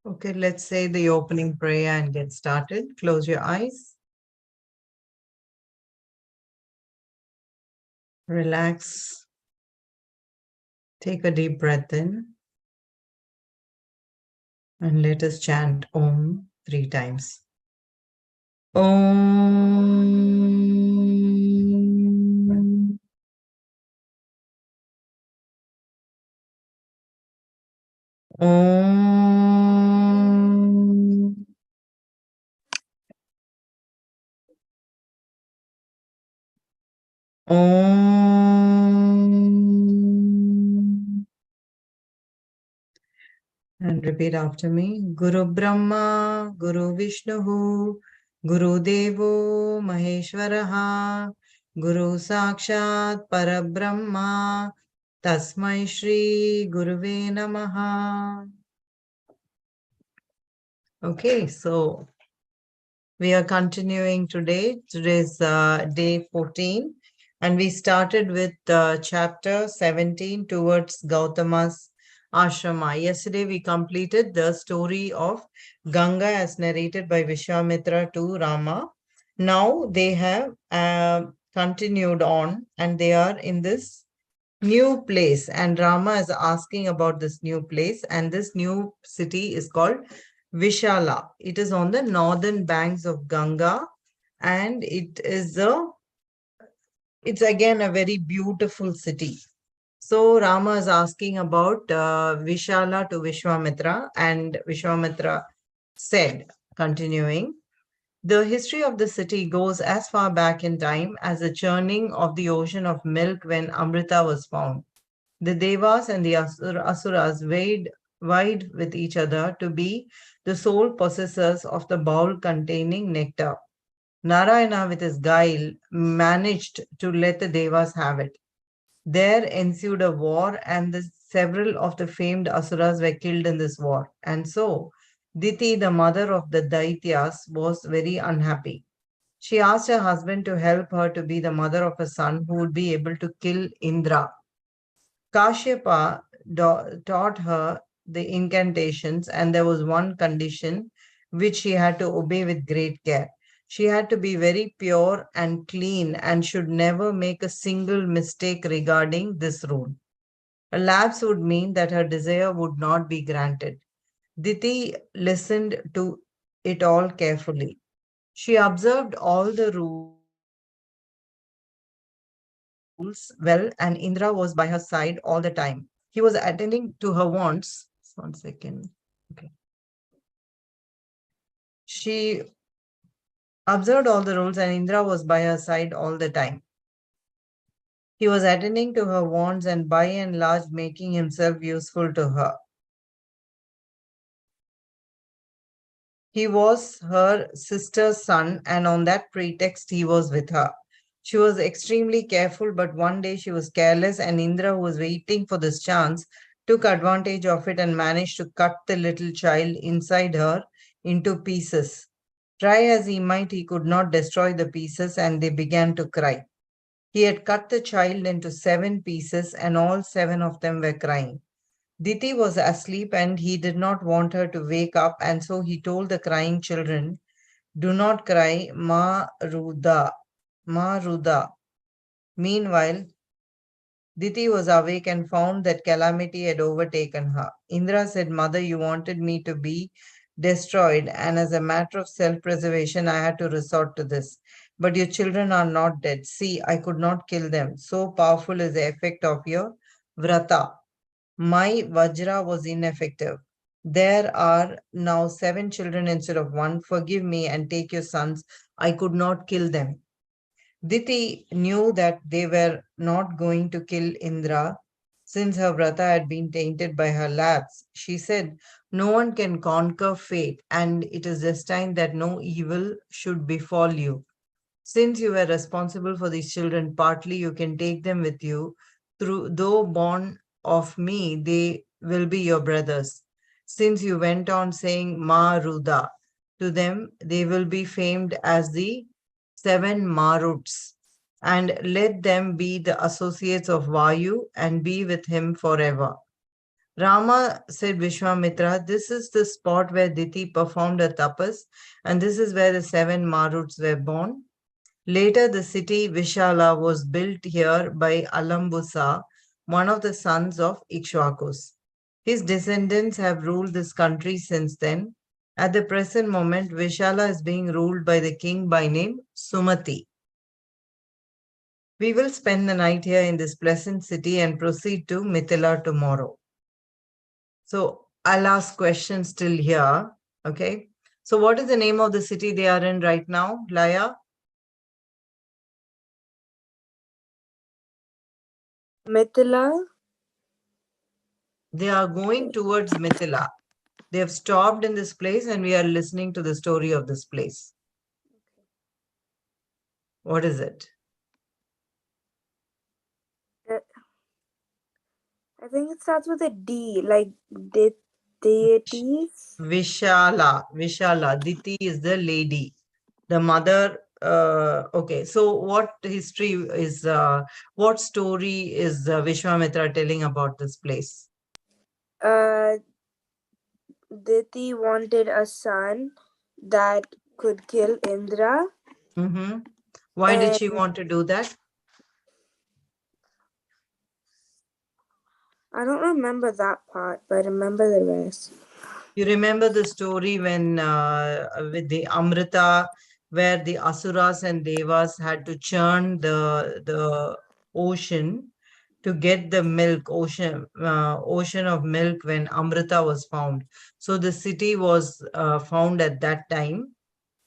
Okay, let's say the opening prayer and get started. Close your eyes. Relax. Take a deep breath in. And let us chant Om 3 times. Om. Om. Om. And repeat after me. Guru Brahma, Guru Vishnu, Guru Devo Maheshwaraha, Guru Sakshat Parabrahma, Tasmai Shri Guruve Namaha. Okay, so we are continuing today. Today's day 14, and we started with chapter 17 towards Gautama's ashrama. Yesterday, we completed the story of Ganga as narrated by Vishwamitra to Rama. Now they have continued on, and they are in this new place, and Rama is asking about this new place, and this new city is called Vishala. It is on the northern banks of Ganga, and it's again a very beautiful city. So Rama is asking about Vishala to Vishwamitra, and Vishwamitra said, continuing, the history of the city goes as far back in time as the churning of the ocean of milk when Amrita was found. The Devas and the Asuras vied with each other to be the sole possessors of the bowl containing nectar. Narayana, with his guile, managed to let the Devas have it. There ensued a war, and several of the famed Asuras were killed in this war. And so, Diti, the mother of the Daityas, was very unhappy. She asked her husband to help her to be the mother of a son who would be able to kill Indra. Kashyapa taught her the incantations, and there was one condition which she had to obey with great care. She had to be very pure and clean and should never make a single mistake regarding this rule. A lapse would mean that her desire would not be granted. Diti listened to it all carefully. She observed all the rules well, and Indra was by her side all the time. He was attending to her wants. 1 second. Okay. She observed all the rules, and Indra was by her side all the time. He was attending to her wants and by and large making himself useful to her. He was her sister's son, and on that pretext, he was with her. She was extremely careful, but one day she was careless, and Indra, who was waiting for this chance, took advantage of it and managed to cut the little child inside her into pieces. Try as he might, he could not destroy the pieces, and they began to cry. He had cut the child into 7 pieces, and all 7 of them were crying. Diti was asleep, and he did not want her to wake up, and so he told the crying children, do not cry, Ruda, Ma Ruda. Meanwhile, Diti was awake and found that calamity had overtaken her. Indra said, Mother, you wanted me to be destroyed, and as a matter of self-preservation, I had to resort to this. But your children are not dead. See, I could not kill them. So powerful is the effect of your vrata. My Vajra was ineffective. There are now 7 children instead of 1. Forgive me and take your sons. I could not kill them. Diti knew that they were not going to kill Indra since her vrata had been tainted by her lapse. She said, no one can conquer fate, and it is destined that no evil should befall you. Since you were responsible for these children, partly you can take them with you. Though born of me, they will be your brothers. Since you went on saying Ma Ruda to them, they will be famed as the 7 Maruts. And let them be the associates of Vayu and be with him forever. Rama said Vishwamitra, this is the spot where Diti performed a tapas, and this is where the 7 Maruts were born. Later, the city Vishala was built here by Alambusa, one of the sons of Ikshvakus. His descendants have ruled this country since then. At the present moment, Vishala is being ruled by the king by name Sumati. We will spend the night here in this pleasant city and proceed to Mithila tomorrow. So I'll ask questions till here. Okay. So what is the name of the city they are in right now, Laya? Mithila. They are going towards Mithila. They have stopped in this place and we are listening to the story of this place. What is it? I think it starts with a D, like deities. Vishala. Vishala. Diti is the lady. The mother. Okay. So what history is, what story is Vishwamitra telling about this place? Uh, Diti wanted a son that could kill Indra, Mm-hmm. Why did she and want to do that? I don't remember that part, but I remember the rest. You remember the story when with the Amrita, where the Asuras and Devas had to churn the ocean to get the milk, ocean of milk when Amrita was found. So the city was found at that time.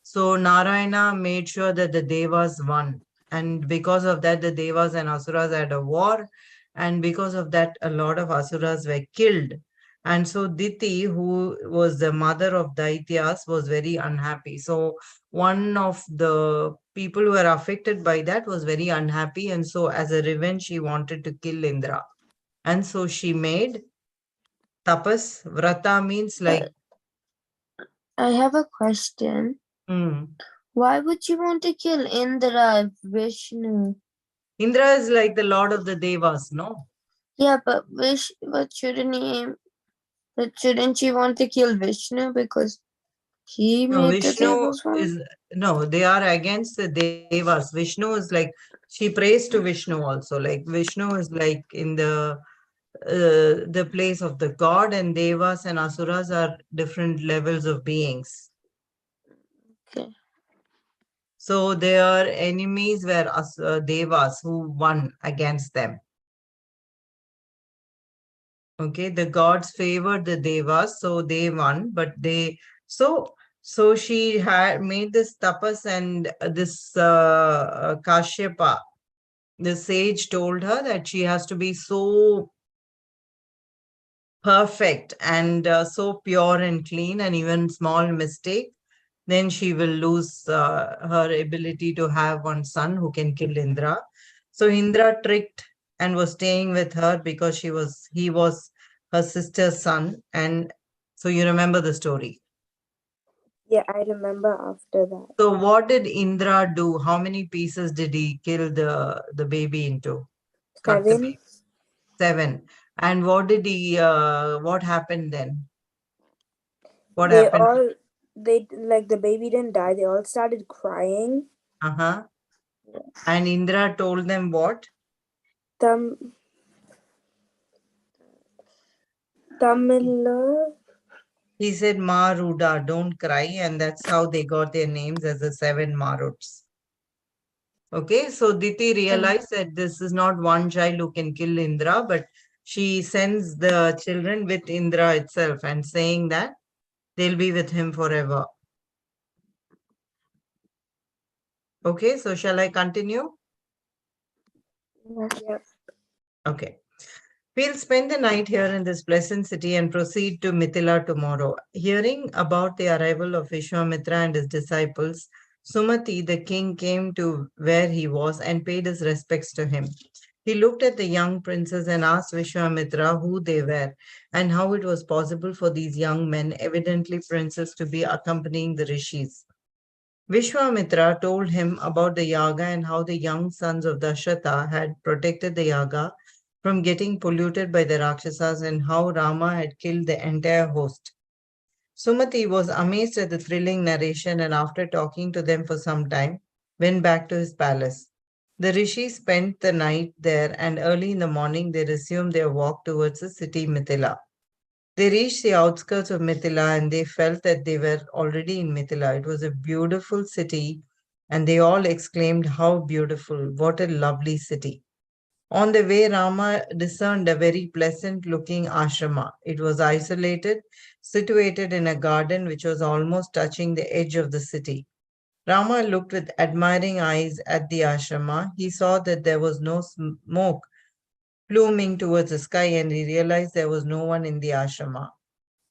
So Narayana made sure that the Devas won. And because of that, the Devas and Asuras had a war. And because of that, a lot of Asuras were killed. And so Diti, who was the mother of Daityas, was very unhappy. So one of the people who were affected by that was very unhappy. And so as a revenge, she wanted to kill Indra. And so she made tapas. Vrata means like, I have a question. hmm. Why would you want to kill Indra if Vishnu? Indra is like the lord of the Devas, no? Yeah, but shouldn't you want to kill Vishnu because he No, made the Vishnu tables one? is no, they are against the Devas. Vishnu is like she prays to Vishnu also. Like Vishnu is like in the place of the god, and Devas and Asuras are different levels of beings. Okay. So their enemies were Devas who won against them. Okay, the gods favored the Devas, so they won, but so so she had made this tapas, and this Kashyapa, the sage, told her that she has to be so perfect and so pure and clean, and even small mistake, then she will lose her ability to have one son who can kill Indra. So Indra tricked and was staying with her because he was her sister's son. And so you remember the story. Yeah, I remember after that. So what did Indra do? How many pieces did he kill the baby into? Cut the 7. baby. 7. And what happened then? What They happened? all, they like the baby didn't die. They all started crying. Uh-huh. And Indra told them what? Tam, Tamil. He said, Maruda, don't cry. And that's how they got their names as the 7 Maruts. Okay, so Diti realized that this is not one child who can kill Indra, but she sends the children with Indra itself and saying that they'll be with him forever. Okay, so shall I continue? Yep. Okay. We'll spend the night here in this pleasant city and proceed to Mithila tomorrow. Hearing about the arrival of Vishwamitra and his disciples, Sumati, the king, came to where he was and paid his respects to him. He looked at the young princes and asked Vishwamitra who they were and how it was possible for these young men, evidently princes, to be accompanying the rishis. Vishwamitra told him about the yaga and how the young sons of Dashrata had protected the yaga from getting polluted by the Rakshasas and how Rama had killed the entire host. Sumati was amazed at the thrilling narration and after talking to them for some time, went back to his palace. The rishi spent the night there and early in the morning they resumed their walk towards the city Mithila. They reached the outskirts of Mithila and they felt that they were already in Mithila. It was a beautiful city and they all exclaimed, "How beautiful! What a lovely city!" On the way, Rama discerned a very pleasant looking ashrama. It was isolated, situated in a garden which was almost touching the edge of the city. Rama looked with admiring eyes at the ashrama. He saw that there was no smoke pluming towards the sky and he realized there was no one in the ashrama.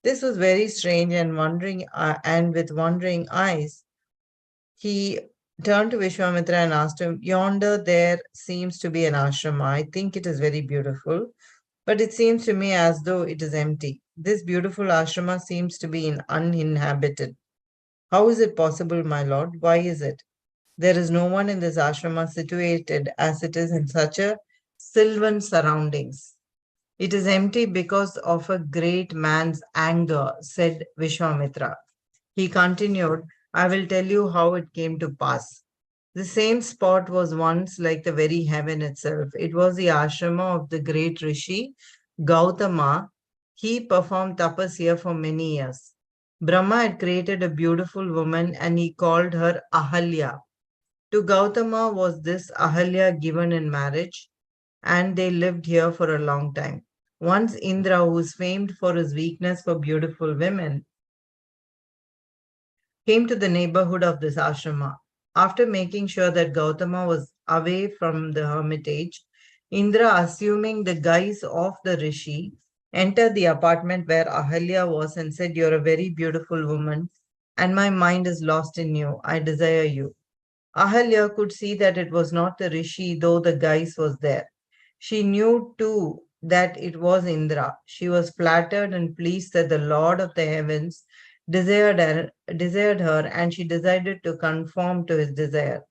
This was very strange and with wondering eyes, he turned to Vishwamitra and asked him, "Yonder there seems to be an ashrama. I think it is very beautiful, but it seems to me as though it is empty. This beautiful ashrama seems to be uninhabited. How is it possible, my lord? Why is it? There is no one in this ashrama situated as it is in such a sylvan surroundings. It is empty because of a great man's anger," said Vishwamitra. He continued, "I will tell you how it came to pass. The same spot was once like the very heaven itself. It was the ashrama of the great rishi Gautama. He performed tapas here for many years. Brahma had created a beautiful woman and he called her Ahalya. To Gautama was this Ahalya given in marriage, and they lived here for a long time. Once Indra, who is famed for his weakness for beautiful women, came to the neighborhood of this ashrama. After making sure that Gautama was away from the hermitage, Indra, assuming the guise of the rishi, entered the apartment where Ahalya was and said, "You're a very beautiful woman, and my mind is lost in you. I desire you." Ahalya could see that it was not the rishi, though the guise was there. She knew too that it was Indra. She was flattered and pleased that the Lord of the heavens desired her, and she decided to conform to his desire.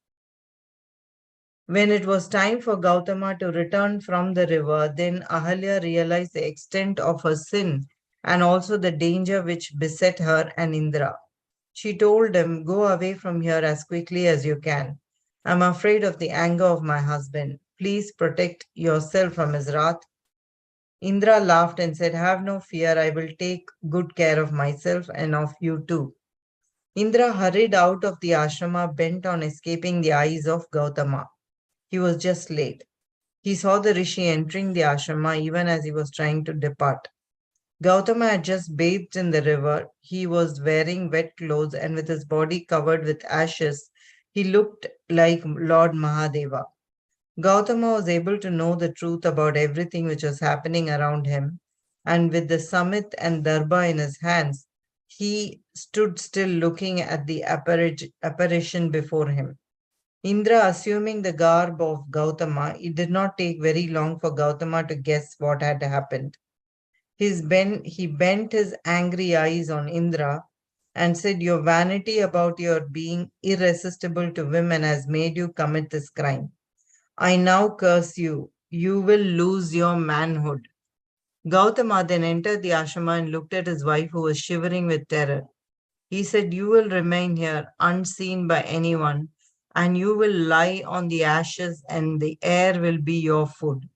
When it was time for Gautama to return from the river, then Ahalya realized the extent of her sin and also the danger which beset her and Indra. She told him, "Go away from here as quickly as you can. I'm afraid of the anger of my husband. Please protect yourself from his wrath." Indra laughed and said, "Have no fear. I will take good care of myself and of you too." Indra hurried out of the ashrama bent on escaping the eyes of Gautama. He was just late. He saw the rishi entering the ashrama even as he was trying to depart. Gautama had just bathed in the river. He was wearing wet clothes and with his body covered with ashes, he looked like Lord Mahadeva. Gautama was able to know the truth about everything which was happening around him, and with the summit and darba in his hands, he stood still looking at the apparition before him. Indra, assuming the garb of Gautama, it did not take very long for Gautama to guess what had happened. He bent his angry eyes on Indra and said, "Your vanity about your being irresistible to women has made you commit this crime. I now curse you. You will lose your manhood." Gautama then entered the ashrama and looked at his wife who was shivering with terror. He said, "You will remain here unseen by anyone, and you will lie on the ashes, and the air will be your food."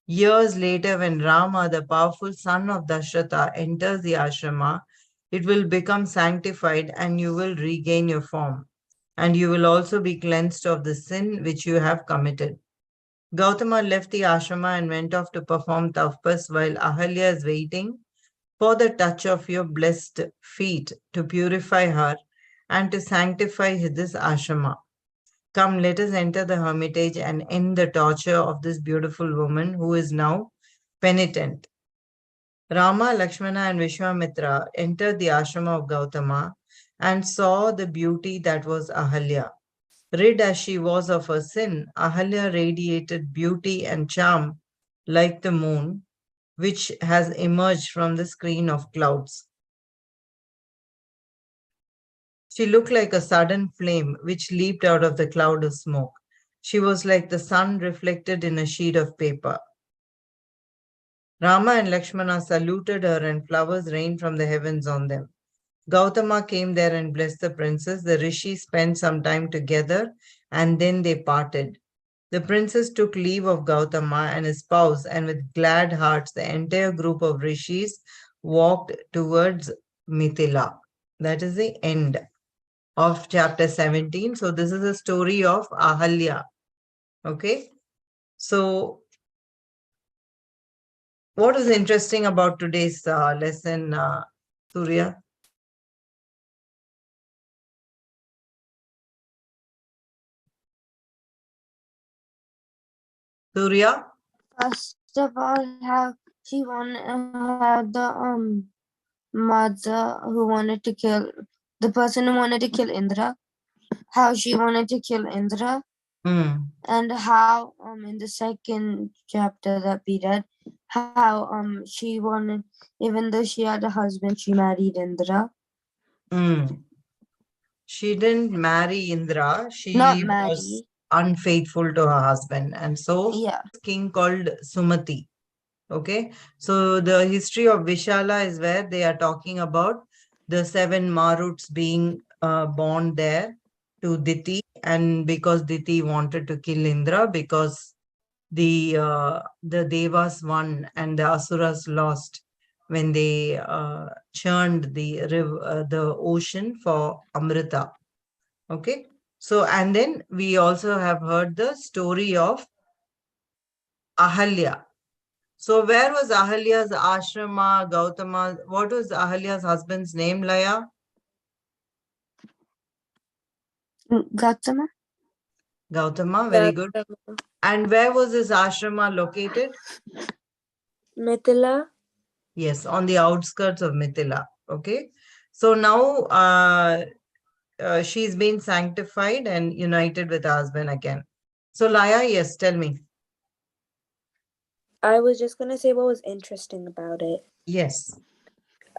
Years later, when Rama, the powerful son of Dashrata, enters the ashrama, it will become sanctified and you will regain your form. And you will also be cleansed of the sin which you have committed. Gautama left the ashrama and went off to perform tapas while Ahalya is waiting for the touch of your blessed feet to purify her and to sanctify this ashrama. Come, let us enter the hermitage and end the torture of this beautiful woman who is now penitent. Rama, Lakshmana, and Vishwamitra entered the ashrama of Gautama and saw the beauty that was Ahalya. Rid as she was of her sin, Ahalya radiated beauty and charm like the moon, which has emerged from the screen of clouds. She looked like a sudden flame which leaped out of the cloud of smoke. She was like the sun reflected in a sheet of paper. Rama and Lakshmana saluted her, and flowers rained from the heavens on them. Gautama came there and blessed the princess. The rishis spent some time together and then they parted. The princess took leave of Gautama and his spouse, and with glad hearts, the entire group of rishis walked towards Mithila. That is the end of chapter 17. So, this is a story of Ahalya. Okay. So, what is interesting about today's lesson, Surya? Surya? First of all, how she wanted how the mother who wanted to kill the person who wanted to kill Indra, how she wanted to kill Indra, Mm. and how in the second chapter that we read, how she wanted, even though she had a husband, she married Indra. Mm. She didn't marry Indra. Not She was marry. unfaithful to her husband. And so, Yeah. king called Sumati. Okay. So, the history of Vishala is where they are talking about the 7 Maruts being born there to Diti. And because Diti wanted to kill Indra, because the Devas won and the Asuras lost when they churned the ocean for Amrita. Okay. So, and then we also have heard the story of Ahalya. So, where was Ahalya's ashrama, Gautama? What was Ahalya's husband's name, Laya? Gautama. Gautama, very good. And where was his ashrama located? Mithila. Yes, on the outskirts of Mithila. Okay. So now she's been sanctified and united with her husband again. So, Laya, yes, tell me. I was just gonna say what was interesting about it. Yes.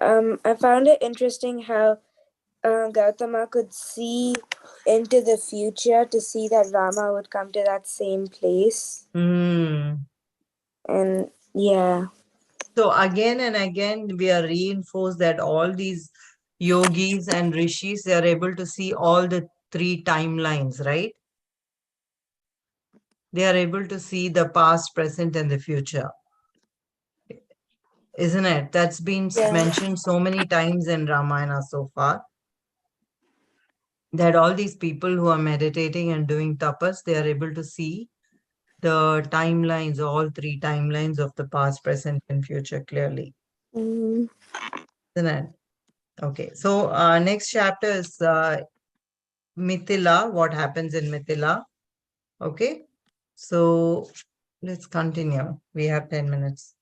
I found it interesting how Gautama could see into the future to see that Rama would come to that same place. Mm. And yeah. So again and again, we are reinforced that all these yogis and rishis, they are able to see all the 3 timelines, right? They are able to see the past, present, and the future, isn't it? That's been Yeah. mentioned so many times in Ramayana so far, that all these people who are meditating and doing tapas, they are able to see the timelines, all 3 timelines of the past, present, and future clearly, Mm. isn't it? Okay, so next chapter is Mithila, what happens in Mithila. Okay, so let's continue. We have 10 minutes.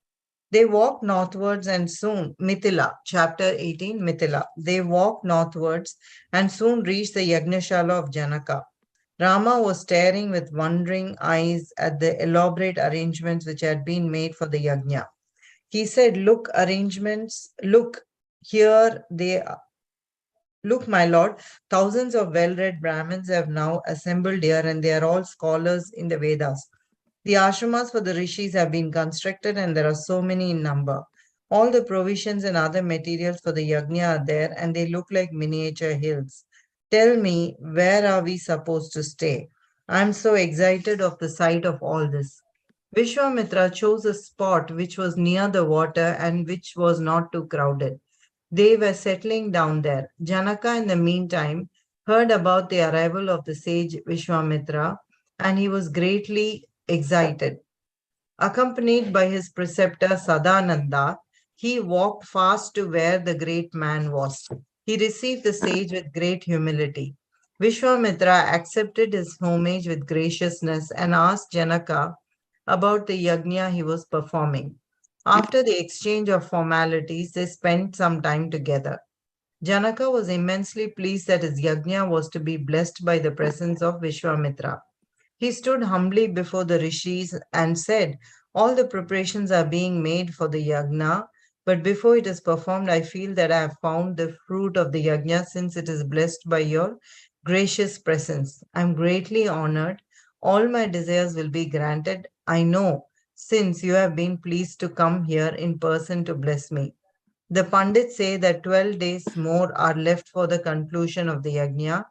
They walked northwards and soon, Mithila, chapter 18, Mithila. They walked northwards and soon reached the Yagnashala of Janaka. Rama was staring with wondering eyes at the elaborate arrangements which had been made for the yajna. He said, look, arrangements, look, here they are. Look, my lord, thousands of well-read Brahmins have now assembled here and they are all scholars in the Vedas. The ashramas for the rishis have been constructed and there are so many in number. All the provisions and other materials for the yajna are there and they look like miniature hills. Tell me, where are we supposed to stay? I'm so excited of the sight of all this. Vishwamitra chose a spot which was near the water and which was not too crowded. They were settling down there. Janaka, in the meantime, heard about the arrival of the sage Vishwamitra and he was greatly excited. Accompanied by his preceptor Sadananda, he walked fast to where the great man was. He received the sage with great humility. Vishwamitra accepted his homage with graciousness and asked Janaka about the yajna he was performing. After the exchange of formalities, they spent some time together. Janaka was immensely pleased that his yajna was to be blessed by the presence of Vishwamitra. He stood humbly before the rishis and said, all the preparations are being made for the yajna, but before it is performed, I feel that I have found the fruit of the yajna since it is blessed by your gracious presence. I am greatly honored. All my desires will be granted. I know since you have been pleased to come here in person to bless me. The Pandits say that 12 days more are left for the conclusion of the yajna.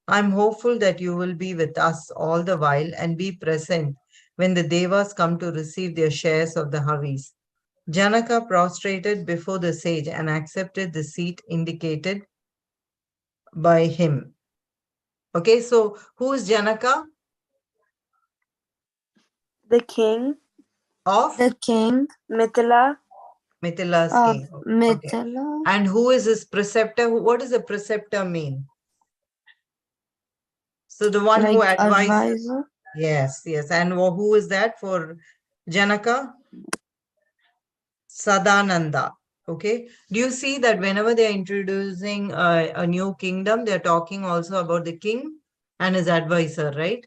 I'm hopeful that you will be with us all the while and be present when the Devas come to receive their shares of the Havis. Janaka prostrated before the sage and accepted the seat indicated by him. Okay, so who is Janaka? The king, Of The king Mithila, Mithila's of king. Okay. Mithila. And who is his preceptor? What does a preceptor mean? So the one who Like advises. advisor. Yes, yes. And who is that for Janaka? Sadananda. Okay. Do you see that whenever they are introducing a new kingdom, they're talking also about the king and his advisor, right?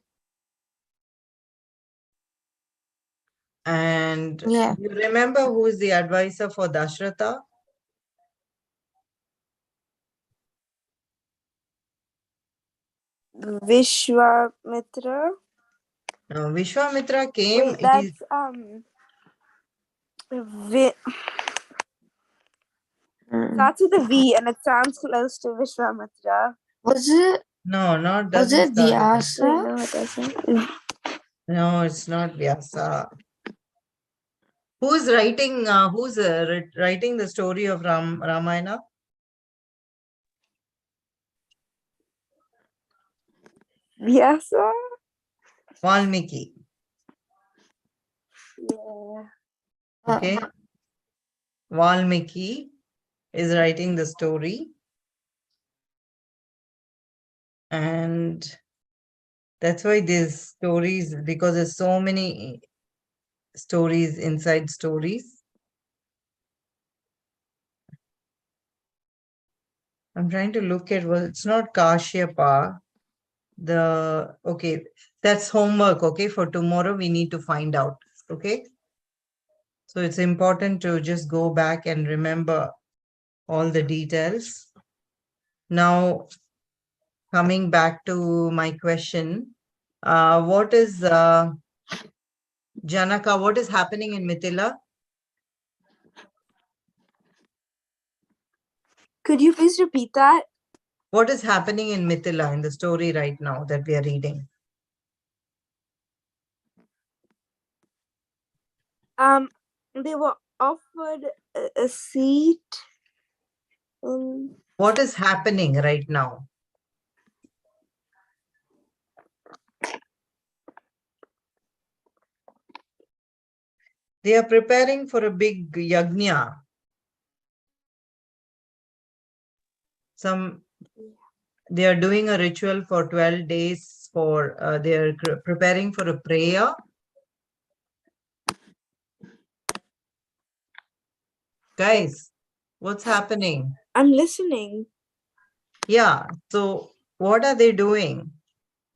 And Yeah. you remember who is the advisor for Dashratha? Vishwamitra. Now, Vishwamitra came, Wait, he, that's Vi- Mm. starts with a V and it sounds close to Vishwamitra. Was it no, not was doesn't it start with that. Wait, Vyasa? no, it doesn't. No, it's not Vyasa. Who's writing? Who's writing the story of Ramayana? Vyasa? Valmiki. Yeah. Okay, Valmiki is writing the story, and that's why these stories, because there's so many stories inside stories. I'm trying to look at, well, it's not Kashyapa. Okay, that's homework. Okay, for tomorrow we need to find out. Okay, so it's important to just go back and remember all the details. Now, coming back to my question, what is Janaka? What is happening in Mithila? Could you please repeat that? What is happening in Mithila in the story right now that we are reading? They were offered a seat. Um, What is happening right now? They are preparing for a big yajna. They are doing a ritual for 12 days for, they are preparing for a prayer. Guys, what's happening? I'm listening. Yeah, so what are they doing?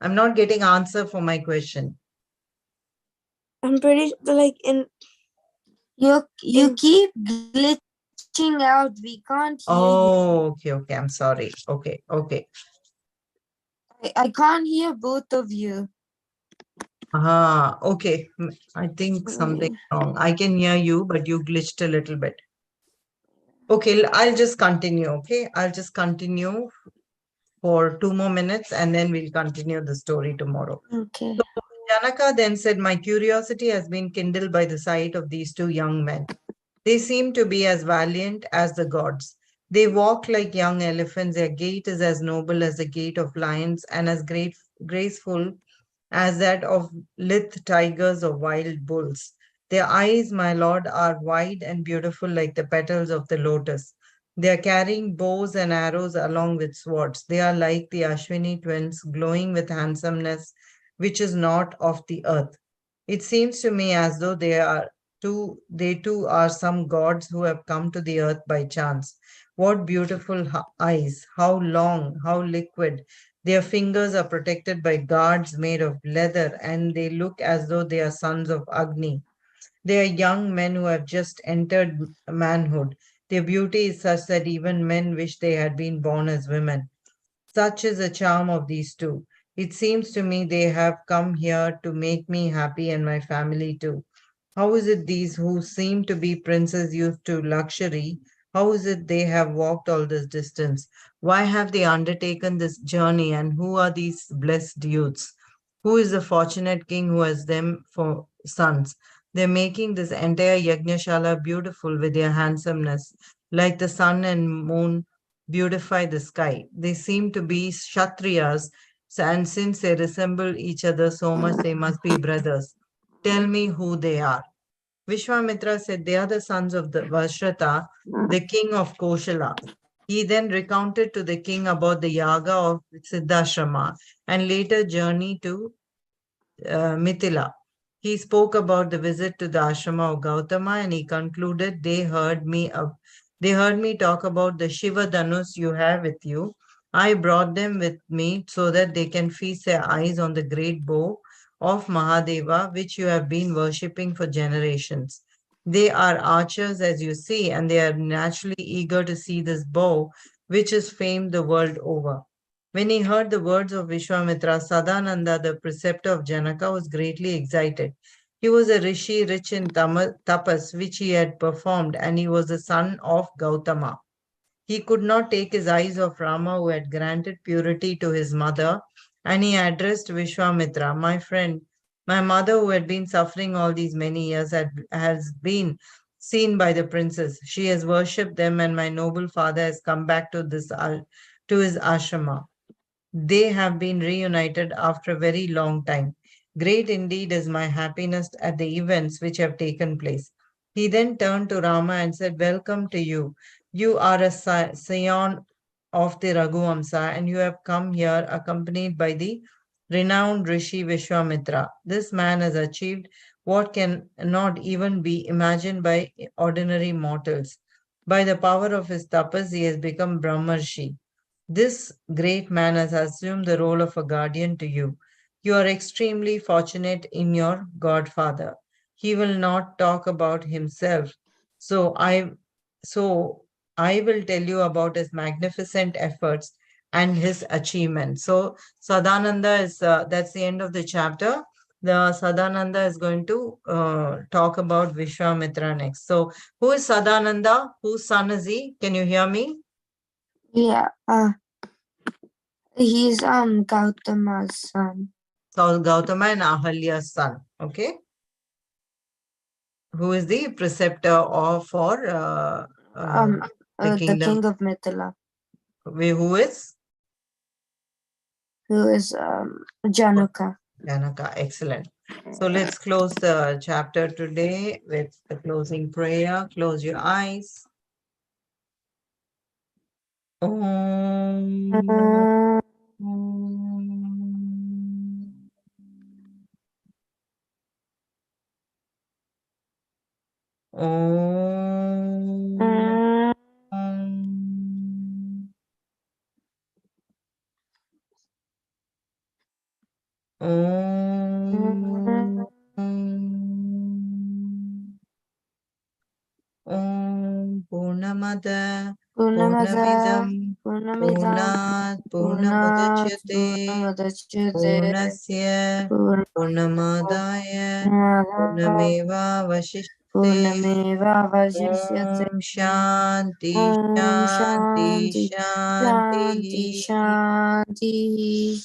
I'm not getting answer for my question. I'm pretty like You in keep glitching out. We can't hear you. Oh, okay, okay. I'm sorry. Okay, okay. I can't hear both of you. Okay. I think something wrong. I can hear you, but you glitched a little bit. Okay, I'll just continue. Okay, I'll just continue for 2 more minutes and then we'll continue the story tomorrow. Okay. So Janaka then said, my curiosity has been kindled by the sight of these two young men. They seem to be as valiant as the gods. They walk like young elephants. Their gait is as noble as the gait of lions and as graceful as that of lithe tigers or wild bulls. Their eyes, my lord, are wide and beautiful like the petals of the lotus. They are carrying bows and arrows along with swords. They are like the Ashwini twins, glowing with handsomeness, which is not of the earth. It seems to me as though they too are some gods who have come to the earth by chance. What beautiful eyes, how long, how liquid. Their fingers are protected by guards made of leather, and they look as though they are sons of Agni. They are young men who have just entered manhood. Their beauty is such that even men wish they had been born as women. Such is the charm of these two. It seems to me they have come here to make me happy and my family too. How is it these who seem to be princes used to luxury? How is it they have walked all this distance? Why have they undertaken this journey? And who are these blessed youths? Who is the fortunate king who has them for sons? They're making this entire Yajnashala beautiful with their handsomeness, like the sun and moon beautify the sky. They seem to be Kshatriyas, and since they resemble each other so much, they must be brothers. Tell me who they are. Vishwamitra said, they are the sons of the Vashrata, the king of Koshala. He then recounted to the king about the yaga of Siddhashrama and later journey to Mithila. He spoke about the visit to the ashrama of Gautama and he concluded, they heard me talk about the Shiva Dhanus you have with you. I brought them with me so that they can feast their eyes on the great bow of Mahadeva, which you have been worshipping for generations. They are archers, as you see, and they are naturally eager to see this bow, which is famed the world over. When he heard the words of Vishwamitra, Sadananda, the preceptor of Janaka, was greatly excited. He was a rishi rich in tapas, which he had performed, and he was the son of Gautama. He could not take his eyes off Rama, who had granted purity to his mother, and he addressed Vishwamitra, my friend, my mother, who had been suffering all these many years, has been seen by the princes. She has worshipped them, and my noble father has come back to to his ashrama. They have been reunited after a very long time. Great indeed is my happiness at the events which have taken place. He then turned to Rama and said, welcome to you. You are a scion of the Raghuvamsa and you have come here accompanied by the renowned Rishi Vishwamitra. This man has achieved what can not even be imagined by ordinary mortals. By the power of his tapas, he has become Brahmarshi. This great man has assumed the role of a guardian to you. You are extremely fortunate in your godfather. He will not talk about himself. So I so I will tell you about his magnificent efforts and his achievements. So Sadananda is that's the end of the chapter. The Sadananda is going to talk about Vishwamitra next. So who is Sadananda? Whose son is he? Can you hear me? Yeah, he's Gautama's son. So Gautama and Ahalya's son, okay, who is the preceptor of for Um, the the kingdom. king of Mithila, Who is who is Januka. Janaka? Excellent. So let's close the chapter today with the closing prayer. Close your eyes. Om. Om. Om. Om Purnamada Purnamada, Purnamidam Purnamidam, Purnat Purnat, Purnamudachyate Purnamudachyate, Purnasya Purnamadaya Purnamada, Purnameva Vasishyate Purnameva Vasishyate. Om Shanti Om Shanti Shanti, Shanti, Shanti Shanti.